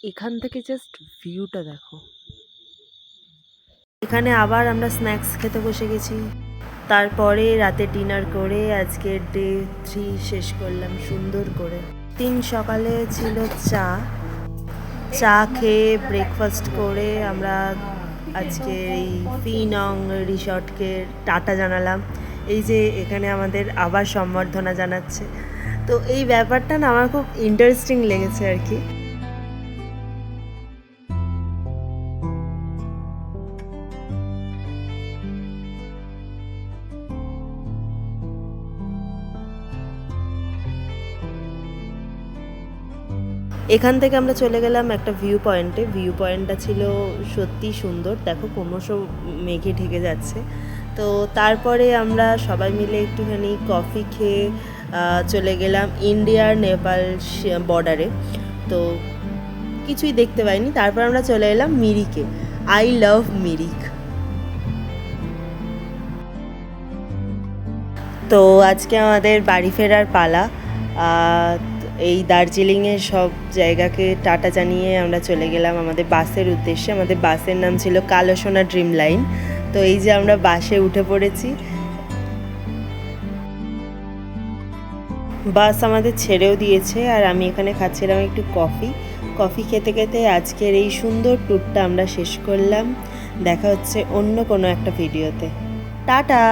এখান থেকে জাস্ট ভিউটা দেখো। এখানে আবার আমরা স্ন্যাক্স খেতে বসে গেছি। তারপরে রাতে ডিনার করে আজকের ডে 3 শেষ করলাম সুন্দর করে। দিন সকালে ছিল চা খেয়ে ব্রেকফাস্ট করে আমরা আজকে এই ফিনং রিসর্টকে টাটা জানালাম। এই যে এখানে আমাদের আবার সম্বর্ধনা জানাচ্ছে, তো এই ব্যাপারটা না আমার খুব ইন্টারেস্টিং লেগেছে আর কি। এখান থেকে আমরা চলে গেলাম একটা ভিউ পয়েন্টটা ছিল সত্যি সুন্দর, দেখো ক্রমশ মেঘে ঢেকে যাচ্ছে। তো তারপরে আমরা সবাই মিলে একটুখানি কফি খেয়ে চলে গেলাম ইন্ডিয়ার নেপাল বর্ডারে। তো কিছুই দেখতে পাইনি, তারপর আমরা চলে এলাম মিরিকে। I love Mirik. তো আজকে আমাদের বাড়ি ফেরার পালা। এই দার্জিলিংয়ের সব জায়গাকে টাটা জানিয়ে আমরা চলে গেলাম আমাদের বাসের উদ্দেশ্যে। আমাদের বাসের নাম ছিল কালো সোনা ড্রিম লাইন। তো এই যে আমরা বাসে উঠে পড়েছি, বাস আমাদের ছেড়েও দিয়েছে আর আমি এখানে খাচ্ছিলাম একটু কফি খেতে খেতে আজকের এই সুন্দর ট্যুরটা আমরা শেষ করলাম। দেখা হচ্ছে অন্য কোনো একটা ভিডিওতে। টাটা।